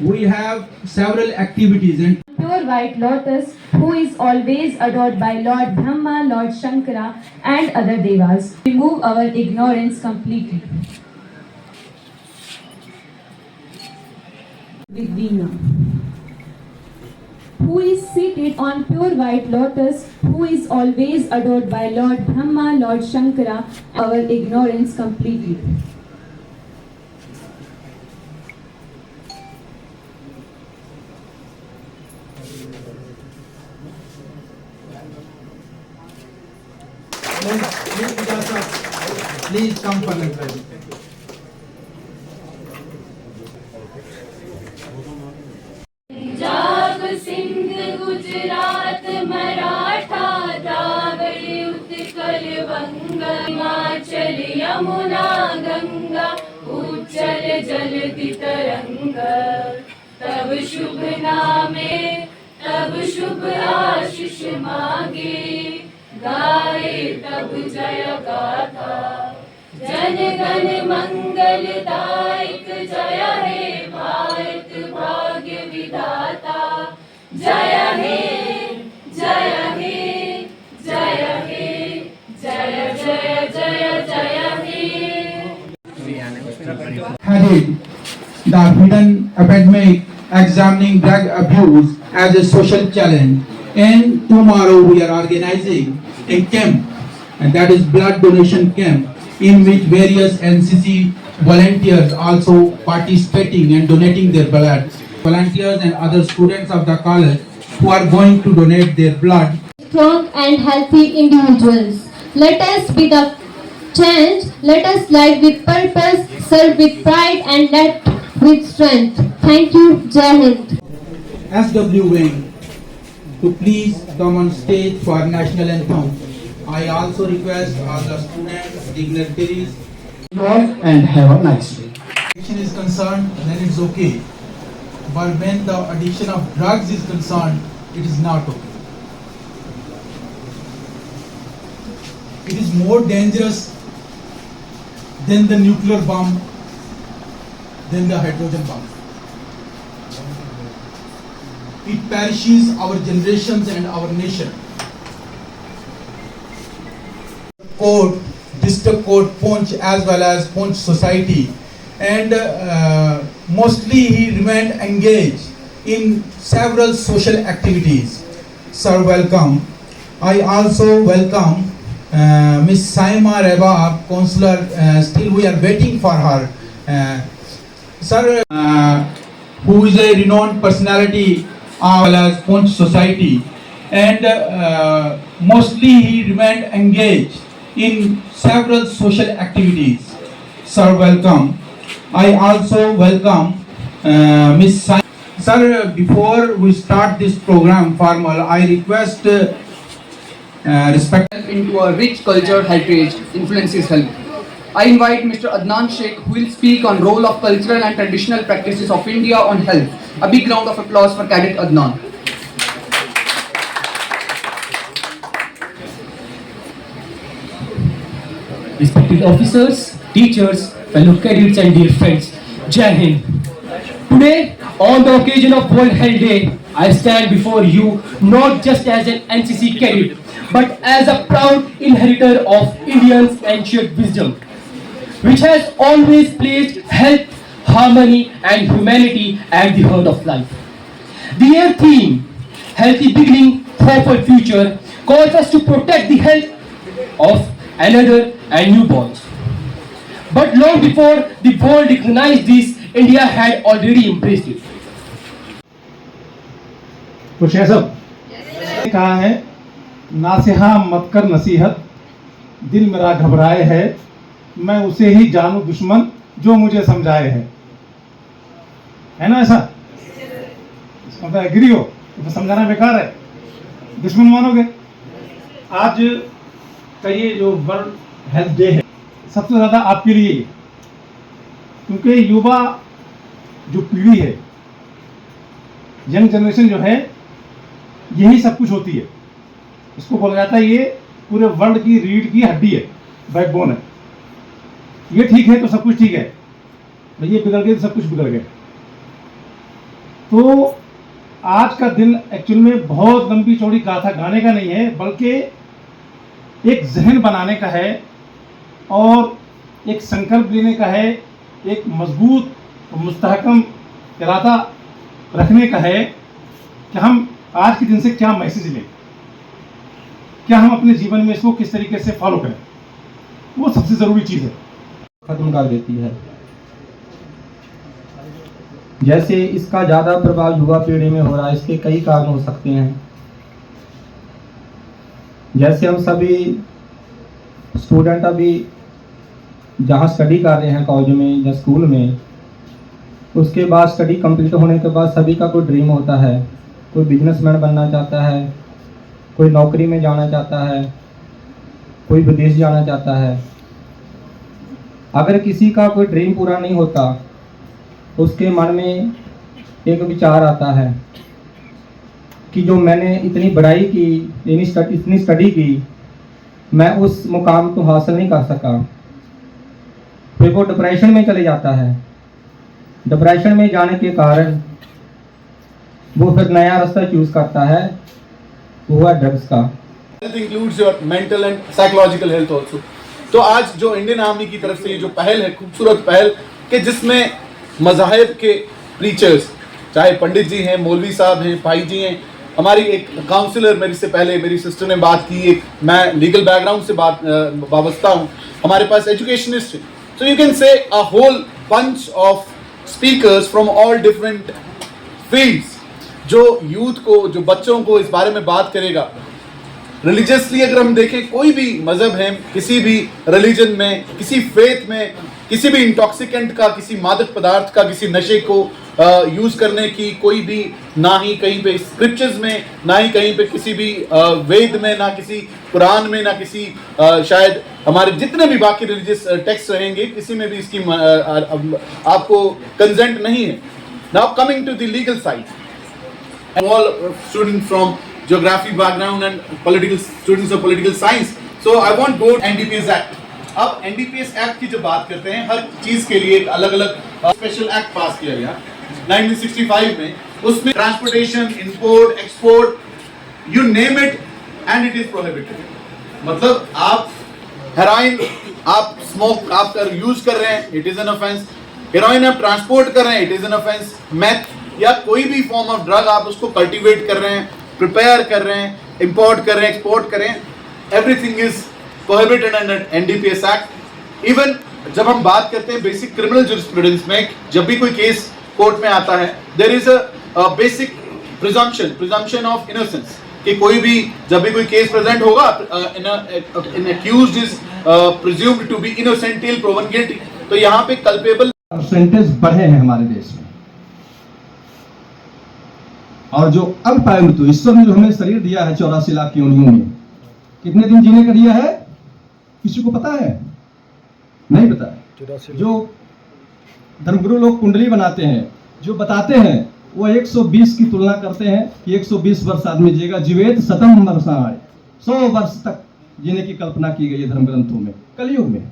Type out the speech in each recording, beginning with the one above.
we have several activities and Pure white lotus, who is always adored by Lord Brahma, Lord Shankara, and other devas. Remove our ignorance completely. With Veena, who is seated on pure white lotus, who is always adored by Lord Brahma, Lord Shankara, our ignorance completely. please come for the present. Punjab Sindh Gujarat Maratha Dravida Utkal बंगा हिमाचल यमुना गंगा उज्जल जलधि तरंग तब शुभ नामे तब शुभ आशीष मागे गाए तब जय गाथा जन गण मंगल दायक जय हे भारत भाग्य विधाता जय हे जय हे जय हे जय जय जय जय हे Headed the hidden epidemic examining drug abuse as a social challenge, and tomorrow we are organizing a camp, and that is blood donation camp, in which various NCC volunteers also participating and donating their blood. Volunteers and other students of the college who are going to donate their blood. Strong and healthy individuals. Let us be the change. Let us live with purpose, serve with pride, and let with strength. Thank you. Jai Hind. SW Wing to please come on stage for national anthem. I also request all the students, dignitaries, and have a nice day. addiction is concerned, then it's okay. But when the addiction of drugs is concerned, it is not okay. It is more dangerous than the nuclear bomb, than the hydrogen bomb. It perishes our generations and our nation. Court, district court, Poonch, as well as Poonch society, and mostly he remained engaged in several social activities. Sir, welcome. I also welcome Miss Saima Reba, counselor. Still we are waiting for her. Sir, who is a renowned personality as well as Poonch society, and mostly he remained engaged in several social activities. Sir, welcome. I also welcome Miss Sai. Sir, before we start this program formal, I request respect into a rich culture heritage influences health. I invite Mr. Adnan Sheikh, who will speak on role of cultural and traditional practices of India on health. A big round of applause for Cadet Adnan. Respected officers, teachers, fellow cadets and dear friends, Jai Hind. Today, on the occasion of World Health Day, I stand before you not just as an NCC cadet, but as a proud inheritor of Indians' ancient wisdom, which has always placed health, harmony and humanity at the heart of life. The year theme, Healthy Beginning, Hopeful Future, calls us to protect the health of another and newborns. But long before the world recognized this, India had already embraced it. कुछ है सब कहा है, नासिहा मत कर नसीहत, दिल मेरा घबराए है, मैं उसे ही जानू दुश्मन जो मुझे समझाए है ना ऐसा? इसमें तो एग्री हो, तो समझाना बेकार है, दुश्मन मानोगे? आज का ये जो वर्ल्ड हेल्थ डे है सबसे ज़्यादा आपके लिए, क्योंकि युवा जो पीढ़ी है, यंग जनरेशन जो है, यही सब कुछ होती है। इसको बोला जाता है ये पूरे वर्ल्ड की रीढ़ की हड्डी है, बैकबोन है। ये ठीक है तो सब कुछ ठीक है, ये बिगड़ गए तो सब कुछ बिगड़ गए। तो आज का दिन एक्चुअल में बहुत लंबी चौड़ी गाथा गाने का नहीं है, बल्कि एक जहन बनाने का है और एक संकल्प लेने का है, एक मजबूत और मुस्तहकम इरादा रखने का है कि हम आज के दिन से क्या मैसेज लें, क्या हम अपने जीवन में इसको किस तरीके से फॉलो करें। वो सबसे ज़रूरी चीज़ है। खत्म कर देती है। जैसे इसका ज़्यादा प्रभाव युवा पीढ़ी में हो रहा है, इसके कई कारण हो सकते हैं। जैसे हम सभी स्टूडेंट अभी जहाँ स्टडी कर रहे हैं कॉलेज में या स्कूल में, उसके बाद स्टडी कंप्लीट होने के बाद सभी का कोई ड्रीम होता है। कोई बिजनेसमैन बनना चाहता है, कोई नौकरी में जाना चाहता है, कोई विदेश जाना चाहता है। अगर किसी का कोई ड्रीम पूरा नहीं होता, उसके मन में एक विचार आता है कि जो मैंने इतनी पढ़ाई की, इतनी स्टडी की, मैं उस मुकाम को हासिल नहीं कर सका। फिर वो डिप्रेशन में चले जाता है। डिप्रेशन में जाने के कारण वो फिर नया रास्ता चूज करता है, वो है ड्रग्स का। Health includes your mental and psychological health also. तो आज जो इंडियन आर्मी की तरफ से ये जो पहल है, खूबसूरत पहल कि जिसमें मज़ाहिब के प्रीचर्स, चाहे पंडित जी हैं, मौलवी साहब हैं, भाई जी हैं, हमारी एक काउंसलर, मेरी से पहले मेरी सिस्टर ने बात की, एक मैं लीगल बैकग्राउंड से वाबस्ता हूँ, हमारे पास एजुकेशनिस्ट है। सो you can say a whole bunch of speakers from all different fields, जो यूथ को, जो बच्चों को इस बारे में बात करेगा। रिलीजियसली अगर हम देखें, कोई भी मज़हब है, किसी भी रिलीजन में, किसी फेथ में, किसी भी इंटॉक्सिकेंट का, किसी मादक पदार्थ का, किसी नशे को यूज़ करने की कोई भी, ना ही कहीं पे स्क्रिप्चर्स में, ना ही कहीं पे किसी भी वेद में, ना किसी कुरान में, ना किसी शायद हमारे जितने भी बाकी रिलीजियस टेक्स्ट रहेंगे, किसी में भी इसकी आपको कंसेंट नहीं है। Now coming to the legal side, all students from geography background and political students of political science, so I want go NDPS Act. अब NDPS Act की जब बात करते हैं, हर चीज के लिए एक अलग अलग स्पेशल एक्ट पास किया गया 1965 में। उसमें transportation, import, export, you name it and it is prohibited. मतलब आप हेरोइन, आप स्मोक आप यूज कर रहे हैं, it is an offence. Heroin आप ट्रांसपोर्ट कर रहे हैं, it is an offence. Math या कोई भी फॉर्म ऑफ ड्रग आप उसको कल्टीवेट कर रहे हैं, प्रिपेयर कर रहे हैं, इंपोर्ट कर रहे हैं, एक्सपोर्ट कर रहे हैं, everything is prohibited under NDPS act. Even जब हम बात करते हैं बेसिक क्रिमिनल जूरिस्प्रूडेंस में, जब भी कोई केस कोर्ट में आता है, there is a basic presumption of innocence, कि कोई भी जब भी कोई केस प्रेजेंट होगा, an accused is presumed to be innocent till proven guilty। तो यहाँ पे कल्पेबल परसेंटेज बढ़े हैं हमारे देश में। और जो अल्पायु मृत्यु, ईश्वर ने जो हमें शरीर दिया है 84 लाख की योनियों में, कितने दिन जीने का दिया है किसी को पता है? नहीं पता है। जो धर्मगुरु लोग कुंडली बनाते हैं, जो बताते हैं, वो 120 की तुलना करते हैं कि 120 वर्ष आदमी जिएगा। जीवेत शतम वर्षाय, 100 वर्ष तक जीने की कल्पना की गई है धर्म ग्रंथों में। कलयुग में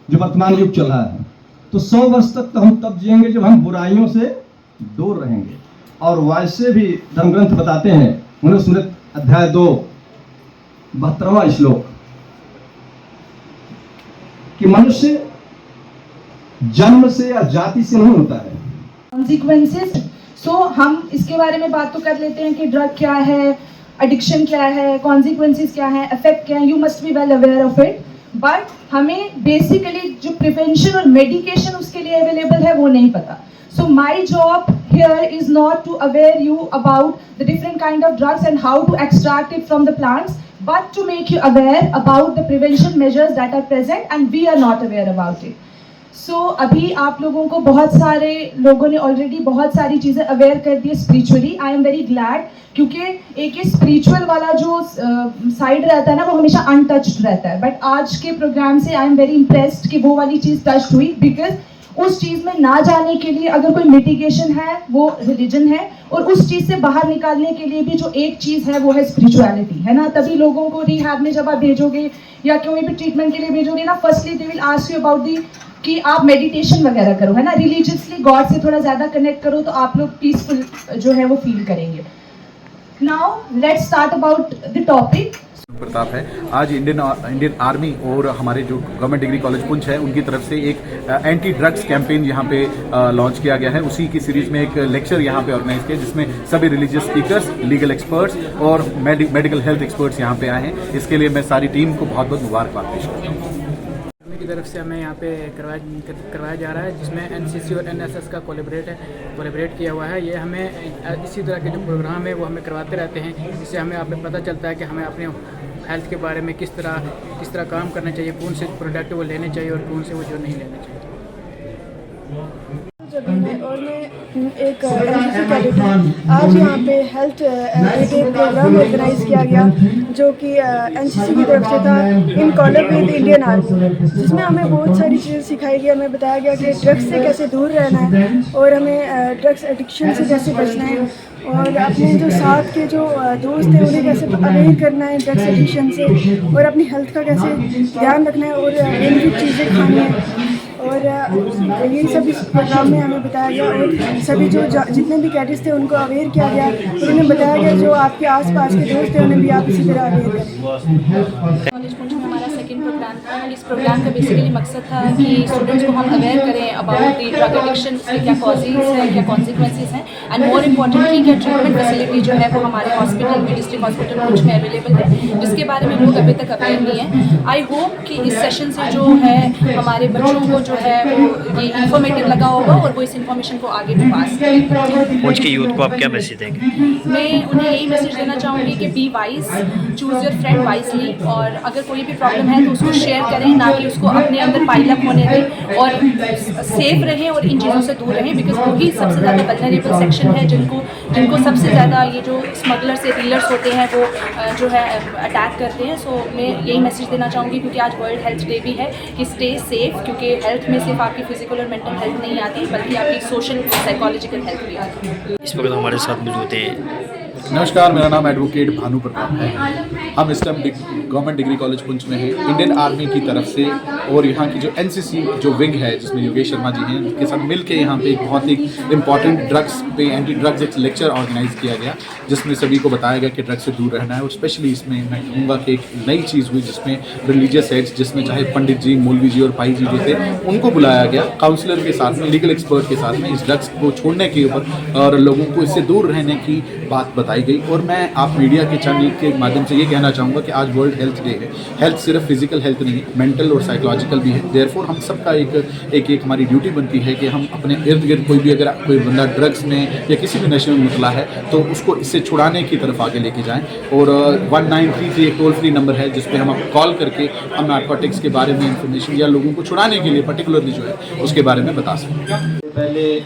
जो वर्तमान युग चल रहा है, तो 100 वर्ष तक तो हम तब जिएंगे जब हम बुराइयों से दूर रहेंगे। और वैसे भी धर्म ग्रंथ बताते हैं, मनुस्मृति अध्याय 2 72वां श्लोक, कि मनुष्य जन्म से या जाति से नहीं होता है। कॉन्सिक्वेंसेस, सो हम इसके बारे में बात तो कर लेते हैं कि ड्रग क्या है, एडिक्शन क्या है, कॉन्सिक्वेंसेस क्या है, इफेक्ट क्या है, you must be well aware of it. But हमें बेसिकली जो प्रिवेंशन और मेडिकेशन उसके लिए अवेलेबल है वो नहीं पता। So my job here is not to aware you about the different kind of drugs and how to extract it from the plants, but to make you aware about the prevention measures that are present and we are not aware about it. So अभी आप लोगों को बहुत सारे लोगों ने already बहुत सारी चीज़ें aware कर दी है spiritually. I am very glad, क्योंकि एक ये spiritual वाला जो side रहता है ना, वो हमेशा untouched रहता है। But आज के program से I am very impressed कि वो वाली चीज़ touched हुई, because उस चीज़ में ना जाने के लिए अगर कोई मिटिगेशन है वो रिलीजन है, और उस चीज़ से बाहर निकालने के लिए भी जो एक चीज़ है वो है स्पिरिचुअलिटी, है ना। तभी लोगों को रिहैब में जब आप भेजोगे या कोई भी ट्रीटमेंट के लिए भेजोगे ना, firstly they will ask you about the कि आप मेडिटेशन वगैरह करो, है ना, रिलीजियसली गॉड से थोड़ा ज़्यादा कनेक्ट करो तो आप लोग पीसफुल जो है वो फील करेंगे. Now let's start about the topic. Pratap है. आज इंडियन आर्मी और हमारे जो गवर्नमेंट डिग्री कॉलेज पुंछ है उनकी तरफ से एक एंटी ड्रग्स कैंपेन यहाँ पे लॉन्च किया गया है. उसी की सीरीज में एक लेक्चर यहाँ पे ऑर्गेनाइज किया जिसमें सभी रिलीजियस स्पीकर्स, लीगल एक्सपर्ट्स और मेडिकल हेल्थ एक्सपर्ट्स यहाँ पे आए हैं. इसके लिए मैं सारी टीम को बहुत बहुत मुबारकबाद पेश करता हूँ. की तरफ से हमें यहाँ पे करवाया जा रहा है जिसमें एनसीसी और एनएसएस का कोलैबोरेट किया हुआ है. ये हमें इसी तरह के जो प्रोग्राम है वो हमें करवाते रहते हैं. इससे हमें आप पता चलता है कि हमें अपने हेल्थ के बारे में किस तरह काम करना चाहिए, कौन से प्रोडक्ट वो लेने चाहिए और कौन से वो जो नहीं लेने चाहिए. और मैं एक एनसीसी कैडेट हूँ. आज यहाँ पे हेल्थ डे प्रोग्राम ऑर्गेनाइज किया गया जो कि एनसीसी की तरफ से था इन कॉलर विद इंडियन आर्मी, जिसमें हमें बहुत सारी चीज़ें सिखाई गई. हमें बताया गया कि ड्रग्स से कैसे दूर रहना है और हमें ड्रग्स एडिक्शन से कैसे बचना है और अपने जो साथ के जो दोस्त हैं उन्हें कैसे अवेयर करना है ड्रग्स एडिक्शन से और अपनी हेल्थ का कैसे ध्यान रखना है और बेनिफिट चीज़ें खानी है. और यही सब इस प्रोग्राम में हमें बताया गया और सभी जो जितने भी कैडेट्स थे उनको अवेयर किया गया और उन्हें बताया गया जो आपके आसपास के दोस्त हैं उन्हें भी आप इसी तरह अवेयर करें. कॉलेज पुंछ में हमारा सेकंड प्रोग्राम था. इस प्रोग्राम का बेसिकली मकसद था कि स्टूडेंट्स को हम अवेयर करें अबाउट द ड्रग एडिक्शन, उसके क्या कॉजेज हैं, क्या कॉन्सिक्वेंसेज हैं एंड मोर इम्पॉर्टेंटली क्या ट्रीटमेंट फैसिलिटी जो है वो हमारे हॉस्पिटल में, डिस्ट्रिक्ट हॉस्पिटल पुंछ में अवेलेबल है, जिसके बारे में लोग अभी तक अवेयर नहीं है. आई होप कि इस सेशन से जो है हमारे बच्चों को जो है वो ये इन्फॉर्मेटिव लगा होगा और वो इस इन्फॉर्मेशन को आगे भी पास करें. पुंछ के यूथ को आप क्या मैसेज देंगे? मैं उन्हें यही मैसेज देना चाहूँगी कि be wise, choose your friend wisely और अगर कोई भी प्रॉब्लम है तो उसको शेयर करें, ना कि उसको अपने अंदर पाइल अप होने दें और सेफ रहें और इन चीज़ों से दूर रहें बिकॉज वही सबसे ज़्यादा वल्नरेबल सेक्शन है जिनको सबसे ज़्यादा ये जो स्मगलर्स या डीलर्स होते हैं वो जो है अटैक करते हैं. सो मैं यही मैसेज देना चाहूँगी क्योंकि आज वर्ल्ड हेल्थ डे भी है कि स्टे सेफ, क्योंकि हेल्थ में सिर्फ आपकी फिजिकल और मेंटल हेल्थ नहीं आती बल्कि आपकी सोशल साइकोलॉजिकल हेल्थ भी आती है. इस वक्त हमारे साथ मौजूद हैं. नमस्कार, मेरा नाम एडवोकेट भानु प्रताप है. हम इस time government degree college Poonch में हैं. इंडियन आर्मी की तरफ से और यहाँ की जो एनसीसी जो विंग है जिसमें योगेश शर्मा जी हैं उनके साथ मिलके यहाँ पे एक बहुत ही इंपॉर्टेंट ड्रग्स पे एंटी ड्रग्स एक लेक्चर ऑर्गेनाइज किया गया जिसमें सभी को बताया गया कि ड्रग्स से दूर रहना है. और स्पेशली इसमें मैं कहूँगा कि एक नई चीज़ हुई जिसमें रिलीजियस हेड्स, जिसमें चाहे पंडित जी, मौलवी जी और भाई जी जो थे उनको बुलाया गया काउंसलर के साथ में, लीगल एक्सपर्ट के साथ में इस ड्रग्स को छोड़ने के ऊपर और लोगों को इससे दूर रहने की बात बताई गई. और मैं आप मीडिया के चैनल के माध्यम से ये कहना चाहूँगा कि आज वर्ल्ड हेल्थ डे है. हेल्थ सिर्फ फिजिकल हेल्थ नहीं, मेंटल और साइकोलॉजिकल भी है. देयरफॉर हम सबका एक हमारी ड्यूटी बनती है कि हम अपने इर्द गिर्द कोई भी अगर कोई बंदा ड्रग्स में या किसी भी नशे में मुबतला है तो उसको इससे छुड़ाने की तरफ आगे लेके जाएं. और 1933 एक टोल फ्री नंबर है जिस पे हम कॉल करके हम नारकोटिक्स के बारे में इंफॉर्मेशन या लोगों को छुड़ाने के लिए पर्टिकुलरली जो है उसके बारे में बता सकते हैं. पहले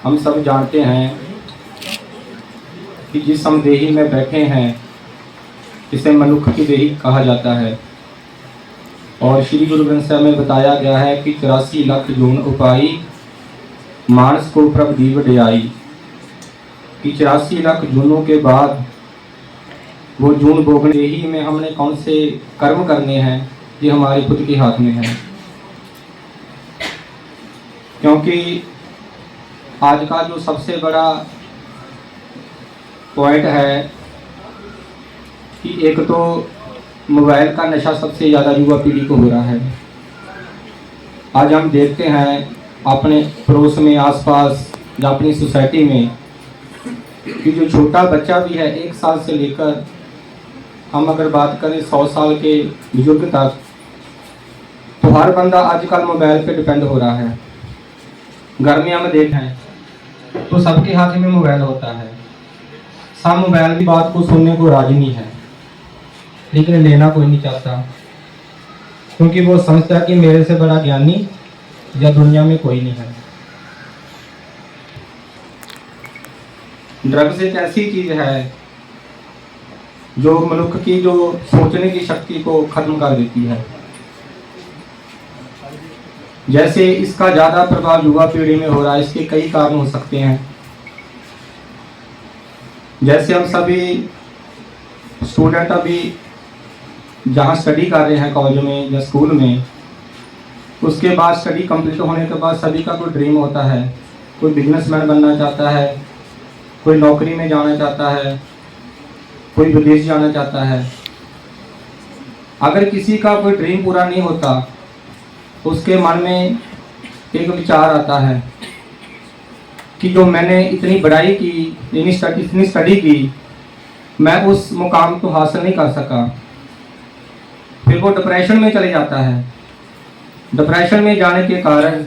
हम सब जानते हैं कि जिस हम देही में बैठे हैं इसे मनुष्य की देही कहा जाता है और श्री गुरु ग्रंथ साहिब में बताया गया है कि 84 लाख जून उपाई मानस को प्रभ दीव डयाई, कि 84 लाख जूनों के बाद वो जून भोगने. देही में हमने कौन से कर्म करने हैं ये हमारे खुद के हाथ में है, क्योंकि आज का जो सबसे बड़ा पॉइंट है कि एक तो मोबाइल का नशा सबसे ज़्यादा युवा पीढ़ी को हो रहा है. आज हम देखते हैं अपने पड़ोस में, आसपास या अपनी सोसाइटी में कि जो छोटा बच्चा भी है 1 साल से लेकर हम अगर बात करें 100 साल के बुजुर्ग तक, तो हर बंदा आजकल मोबाइल पे डिपेंड हो रहा है. घर में हम देखें तो सबके हाथ में मोबाइल होता है. सब मोबाइल की बात को सुनने को राजी नहीं है, लेकिन लेना कोई नहीं चाहता क्योंकि वो समझता है कि मेरे से बड़ा ज्ञानी या दुनिया में कोई नहीं है. ड्रग्स एक ऐसी चीज है जो मनुष्य की जो सोचने की शक्ति को खत्म कर देती है. जैसे इसका ज़्यादा प्रभाव युवा पीढ़ी में हो रहा है, इसके कई कारण हो सकते हैं. जैसे हम सभी स्टूडेंट अभी जहाँ स्टडी कर रहे हैं कॉलेज में या स्कूल में, उसके बाद स्टडी कंप्लीट होने के बाद सभी का कोई ड्रीम होता है, कोई बिजनेसमैन बनना चाहता है, कोई नौकरी में जाना चाहता है, कोई विदेश जाना चाहता है। अगर किसी का कोई ड्रीम पूरा नहीं होता, उसके मन में एक विचार आता है कि जो मैंने इतनी पढ़ाई की, इतनी स्टडी की, मैं उस मुकाम को हासिल नहीं कर सका। फिर वो डिप्रेशन में चले जाता है। डिप्रेशन में जाने के कारण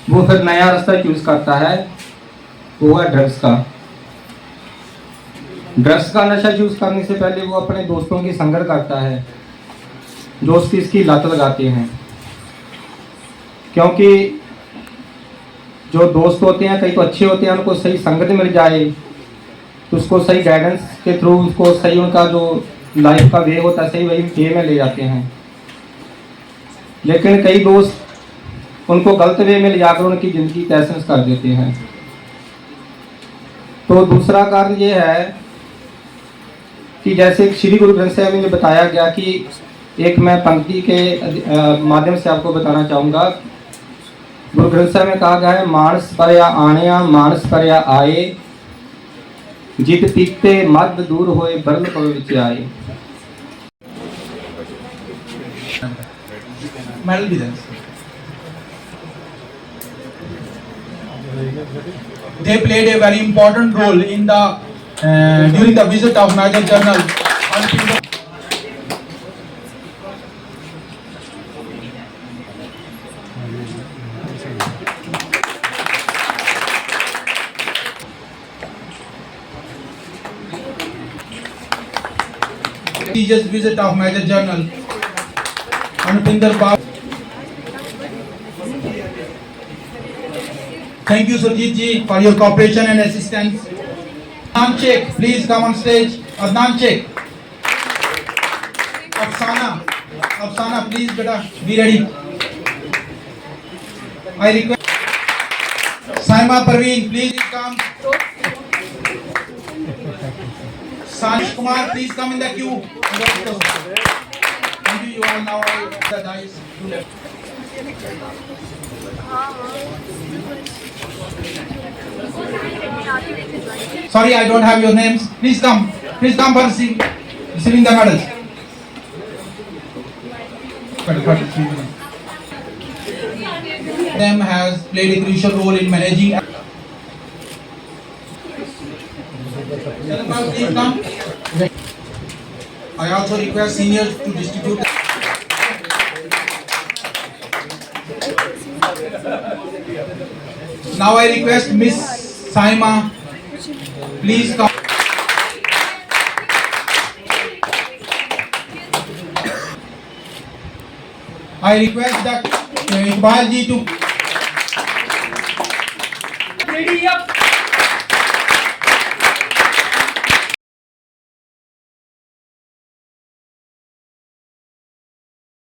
वो फिर नया रास्ता चूज करता है, वो है ड्रग्स का। ड्रग्स का नशा चूज करने से पहले वो अपने दोस्तों की संगत करता है, दोस्त इसकी लत लगाते हैं। क्योंकि जो दोस्त होते हैं कई तो अच्छे होते हैं, उनको सही संगत मिल जाए तो उसको सही गाइडेंस के थ्रू उसको सही उनका जो लाइफ का वे होता है सही वही वे में ले जाते हैं। लेकिन कई दोस्त उनको गलत वे में ले जाकर उनकी ज़िंदगी तहस कर देते हैं। तो दूसरा कारण ये है कि जैसे श्री गुरु ग्रंथ साहिब में बताया गया कि एक मैं पंक्ति के माध्यम से आपको बताना चाहूँगा। गुरु ग्रंथ साहिब में कहा गया है, मानस परया आणिया मानस परया आए, जित पीते मद दूर होए बरल पव विच आए। Medal be there. They played a very important role in the during the visit of Major General. Prestigious visit of Major General Anupinder Babu. Thank you, Surjit ji, for your cooperation and assistance. Adnan Sheikh, please come on stage. Adnan Sheikh. Afsana, please, beta, be ready. I request Saima Parveen, please come. Sanish Kumar, please come in the queue. Thank you. You all now the dice to left. Sorry, I don't have your names. Please come for receiving the medals. Them has played a crucial role in managing. Please come. I also request seniors to distribute. Now I request Miss Saima, please come. I request that Iqbal ji to. Ready up.